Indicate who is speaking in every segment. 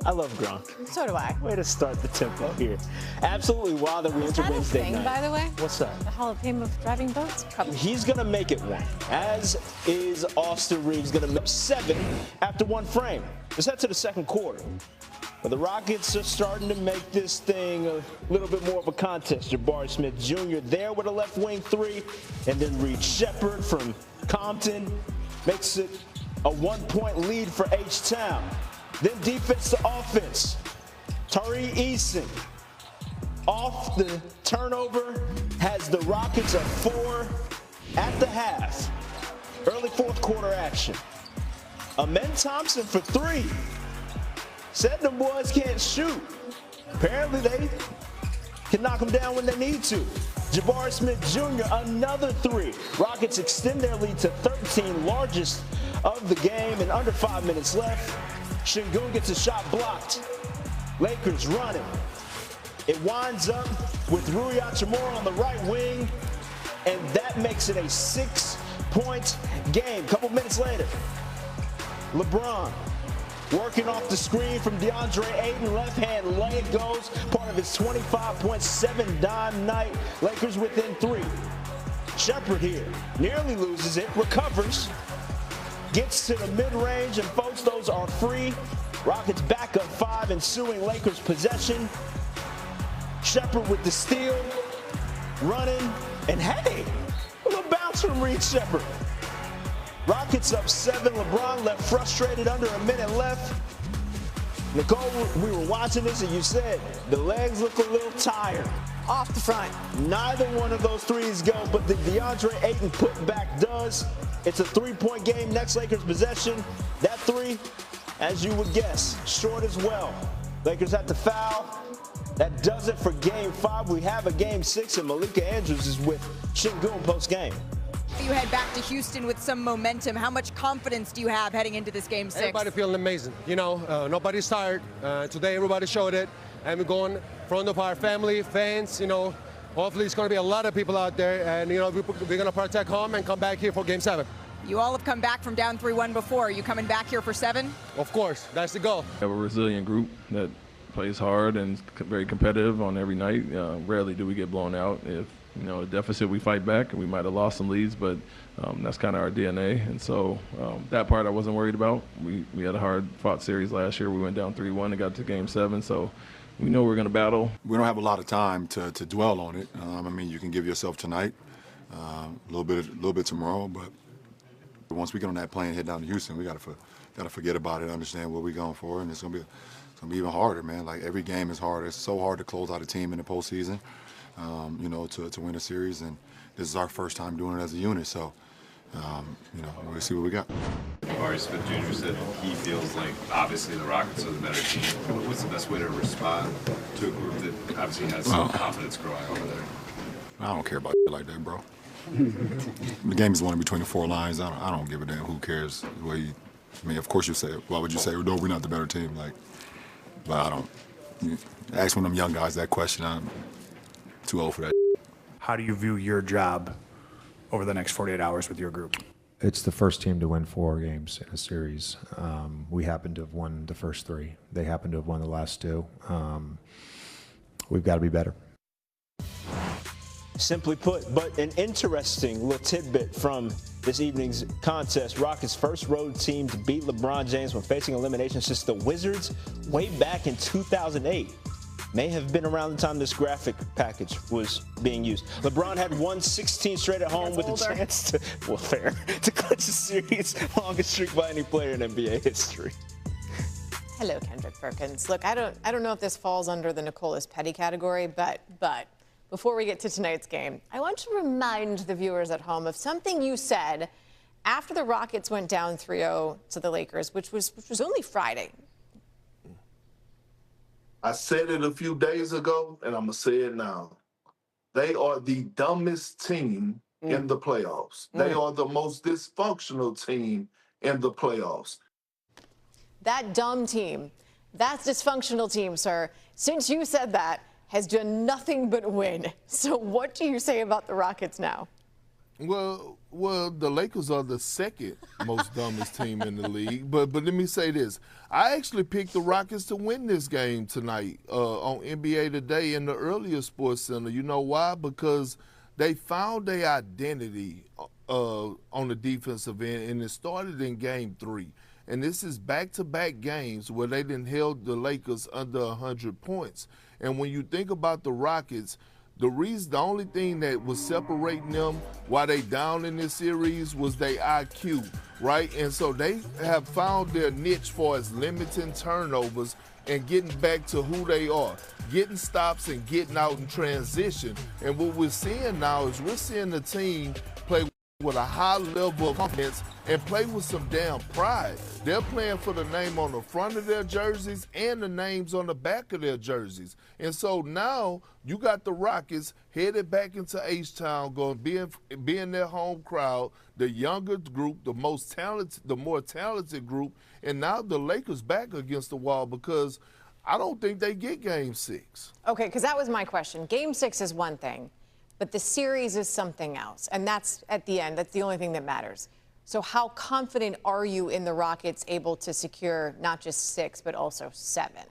Speaker 1: I love Gronk.
Speaker 2: So do I.
Speaker 1: Way to start the tempo here. Absolutely wild that we enter Wednesday night.
Speaker 2: By the way?
Speaker 1: What's that?
Speaker 2: The Hall of Fame of driving boats?
Speaker 1: He's going to make it one, as is Austin Reaves going to make 7 after 1 frame. Let's head to the second quarter. But the Rockets are starting to make this thing a little bit more of a contest. Jabari Smith Jr. there with a left wing 3, and then Reed Shepard from Compton makes it a 1-point lead for H-Town. Then defense to offense. Tari Eason off the turnover has the Rockets at 4 at the half. Early fourth quarter action. Amen Thompson for 3. Said the boys can't shoot. Apparently they can knock them down when they need to. Jabari Smith Jr., another 3. Rockets extend their lead to 13, largest of the game, and under 5 minutes left. Şengün gets a shot blocked. Lakers running. It winds up with Rui Hachimura on the right wing, and that makes it a 6-point game. Couple minutes later, LeBron working off the screen from DeAndre Ayton, left hand lay it goes, part of his 25.7 dime night. Lakers within 3. Shepard here nearly loses it, recovers, gets to the mid-range, and folks, those are free. Rockets back up 5, ensuing Lakers possession. Shepard with the steal, running, and hey, a little bounce from Reed Shepard. Rockets up 7. LeBron left frustrated, under a minute left. Nicole, we were watching this and you said the legs look a little tired.
Speaker 2: Off the front.
Speaker 1: Neither one of those threes go, but the DeAndre Ayton putback does. It's a 3-point game. Next Lakers possession. That 3, as you would guess, short as well. Lakers have to foul. That does it for game 5. We have a game 6, and Malika Andrews is with Şengün post-game.
Speaker 3: You head back to Houston with some momentum. How much confidence do you have heading into this game 6?
Speaker 4: Everybody feeling amazing. You know, nobody's tired. Today, everybody showed it. And we're going in front of our family, fans, you know. Hopefully, it's going to be a lot of people out there. And, you know, we're going to protect home and come back here for game 7.
Speaker 3: You all have come back from down 3-1 before. Are you coming back here for 7?
Speaker 4: Of course. That's the goal.
Speaker 5: We have a resilient group that plays hard and is very competitive on every night. Rarely do we get blown out. If you know, a deficit, we fight back, and we might have lost some leads, but that's kind of our DNA. And so that part I wasn't worried about. We had a hard-fought series last year. We went down 3-1 and got to game 7, so we know we're going to battle.
Speaker 6: We don't have a lot of time to dwell on it. I mean, you can give yourself tonight, a little bit tomorrow, but once we get on that plane and head down to Houston, we got to forget about it, understand what we're going for, and it's going to be even harder, man. Like, every game is hard. It's so hard to close out a team in the postseason. You know, to win a series, and this is our first time doing it as a unit, so, you know, we'll see what we got.
Speaker 7: Jabari Smith Jr. said he feels like, obviously, the Rockets are the better team. What's the best way to respond to a group that obviously has some confidence growing over there?
Speaker 6: I don't care about shit like that, bro. The game is won between the 4 lines. I don't give a damn. Who cares? I mean, of course you say it. Why would you say, no, we're not the better team? Like, but I don't. Ask one of them young guys that question. I'm too old for that.
Speaker 8: How do you view your job over the next 48 hours with your group?
Speaker 9: It's the first team to win 4 games in a series. We happen to have won the first 3. They happen to have won the last 2. We've got to be better.
Speaker 1: Simply put, but an interesting little tidbit from this evening's contest. Rockets' first road team to beat LeBron James when facing elimination since the Wizards way back in 2008. May have been around the time this graphic package was being used. LeBron had won 16 straight at home with a chance to, well, fair, to clutch the series' longest streak by any player in NBA history.
Speaker 2: Hello, Kendrick Perkins. Look, I don't know if this falls under the Nicholas Petty category, but before we get to tonight's game, I want to remind the viewers at home of something you said after the Rockets went down 3-0 to the Lakers, which was only Friday.
Speaker 10: I said it a few days ago, and I'm going to say it now. They are the dumbest team in the playoffs. They are the most dysfunctional team in the playoffs.
Speaker 2: That dumb team, that dysfunctional team, sir, since you said that, has done nothing but win. So what do you say about the Rockets now?
Speaker 10: Well, the Lakers are the second most dumbest team in the league. But let me say this. I actually picked the Rockets to win this game tonight on NBA Today in the earlier Sports Center. You know why? Because they found their identity on the defensive end, and it started in Game 3. And this is back-to-back games where they done held the Lakers under 100 points. And when you think about the Rockets, the only thing that was separating them while they down in this series was their IQ, right? And so they have found their niche for as limiting turnovers and getting back to who they are, getting stops and getting out in transition. And what we're seeing now is we're seeing the team play with a high level of confidence and play with some damn pride. They're playing for the name on the front of their jerseys and the names on the back of their jerseys. And so now you got the Rockets headed back into H-Town, going to be in their home crowd, the younger group, the more talented group, and now the Lakers back against the wall because I don't think they get Game 6.
Speaker 2: Okay, because that was my question. Game 6 is one thing, but the series is something else, and that's at the end. That's the only thing that matters. So how confident are you in the Rockets able to secure not just 6, but also 7?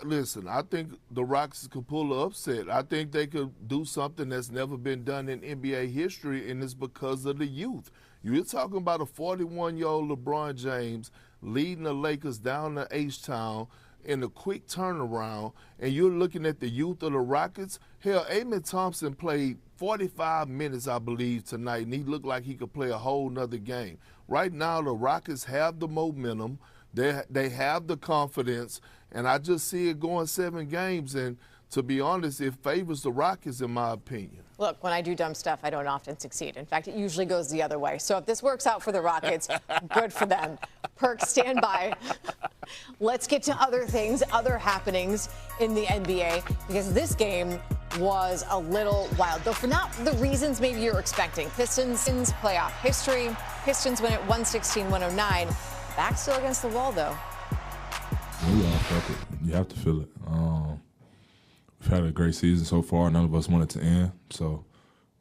Speaker 10: Listen, I think the Rockets could pull an upset. I think they could do something that's never been done in NBA history, and it's because of the youth. You're talking about a 41-year-old LeBron James leading the Lakers down to H-Town in a quick turnaround, and you're looking at the youth of the Rockets. Hell, Amen Thompson played 45 minutes, I believe, tonight, and he looked like he could play a whole nother game. Right now, the Rockets have the momentum. They have the confidence, and I just see it going 7 games, and to be honest, it favors the Rockets in my opinion.
Speaker 2: Look, when I do dumb stuff, I don't often succeed. In fact, it usually goes the other way. So if this works out for the Rockets, good for them. Perk, stand by. Let's get to other things, other happenings in the NBA, because this game was a little wild, though for not the reasons maybe you're expecting. Pistons playoff history. Pistons win at 116-109. Back still against the wall, though.
Speaker 11: We all felt it. You have to feel it. We've had a great season so far. None of us want it to end. So,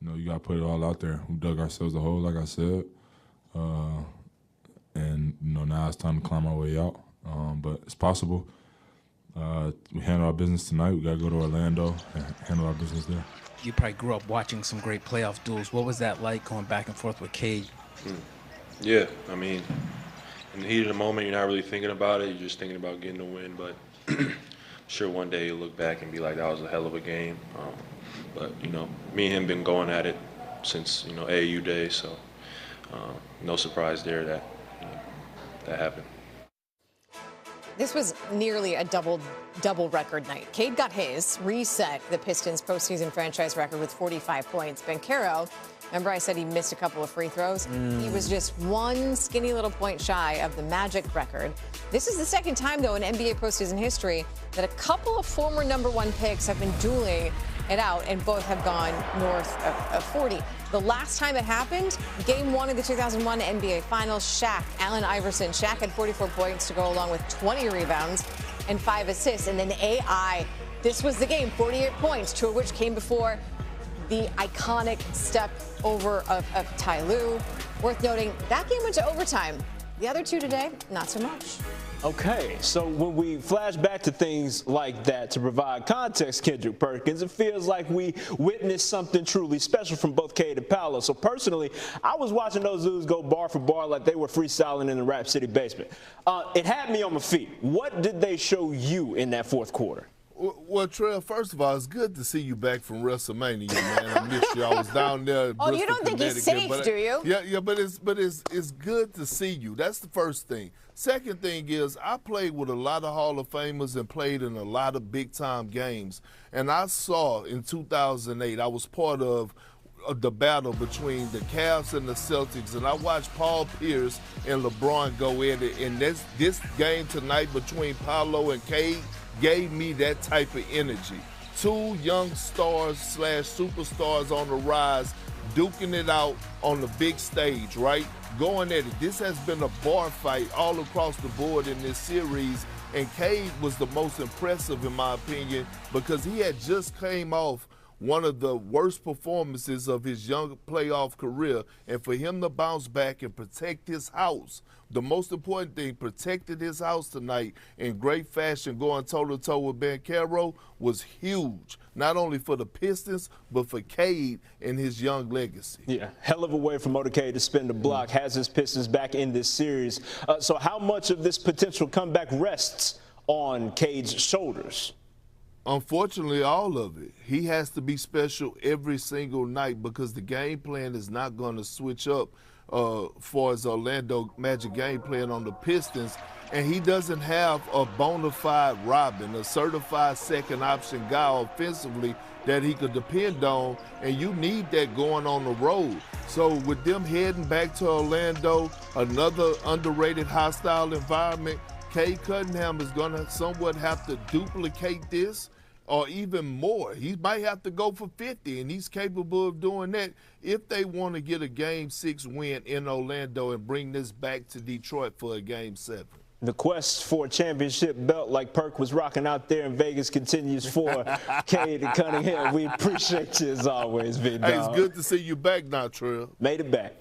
Speaker 11: you got to put it all out there. We dug ourselves a hole, like I said. And, now it's time to climb our way out. But it's possible. We handle our business tonight. We got to go to Orlando and handle our business there.
Speaker 12: You probably grew up watching some great playoff duels. What was that like going back and forth with Cade?
Speaker 13: Yeah, I mean, in the heat of the moment, you're not really thinking about it. You're just thinking about getting the win. But sure, one day you'll look back and be like, that was a hell of a game. But, me and him been going at it since, AAU days. So no surprise there that that happened.
Speaker 2: This was nearly a double record night. Cade got his, reset the Pistons' postseason franchise record with 45 points. Banchero, remember I said he missed a couple of free throws? He was just one skinny little point shy of the Magic record. This is the second time, though, in NBA postseason history that a couple of former #1 picks have been dueling it out, and both have gone north of 40. The last time it happened, Game 1 of the 2001 NBA Finals, Shaq, Allen Iverson. Shaq had 44 points to go along with 20 rebounds and 5 assists. And then AI, this was the game, 48 points, 2 of which came before the iconic step over of Ty Lue. Worth noting, that game went to overtime. The other 2 today, not so much.
Speaker 1: Okay, so when we flash back to things like that to provide context, Kendrick Perkins, it feels like we witnessed something truly special from both Cade and Paolo. So personally, I was watching those dudes go bar for bar like they were freestyling in the Rap City basement. It had me on my feet. What did they show you in that fourth quarter?
Speaker 10: Well, Trell, first of all, it's good to see you back from WrestleMania, man. I missed you. I was down there.
Speaker 2: Oh, you don't think he's safe, do you?
Speaker 10: Yeah, but it's good to see you. That's the first thing. Second thing is, I played with a lot of Hall of Famers and played in a lot of big-time games. And I saw in 2008, I was part of the battle between the Cavs and the Celtics, and I watched Paul Pierce and LeBron go at it. And this game tonight between Paolo and Cade gave me that type of energy. 2 young stars / superstars on the rise, duking it out on the big stage, right? Going at it. This has been a bar fight all across the board in this series, and Cade was the most impressive in my opinion because he had just came off one of the worst performances of his young playoff career, and for him to bounce back and protect his house, the most important thing, protected his house tonight in great fashion, going toe-to-toe with Banchero, was huge, not only for the Pistons, but for Cade and his young legacy.
Speaker 1: Yeah, hell of a way for Motorcade to spin the block, has his Pistons back in this series. So how much of this potential comeback rests on Cade's shoulders?
Speaker 10: Unfortunately, all of it. He has to be special every single night because the game plan is not going to switch up for his Orlando Magic game plan on the Pistons. And he doesn't have a bona fide Robin, a certified second option guy offensively that he could depend on, and you need that going on the road. So with them heading back to Orlando, another underrated hostile environment, Cade Cunningham is going to somewhat have to duplicate this or even more. He might have to go for 50, and he's capable of doing that if they want to get a Game 6 win in Orlando and bring this back to Detroit for a Game 7.
Speaker 1: The quest for a championship belt like Perk was rocking out there in Vegas continues for Cade and Cunningham. We appreciate you as always, big dog.
Speaker 10: Hey, it's good to see you back now, Trill.
Speaker 1: Made it back.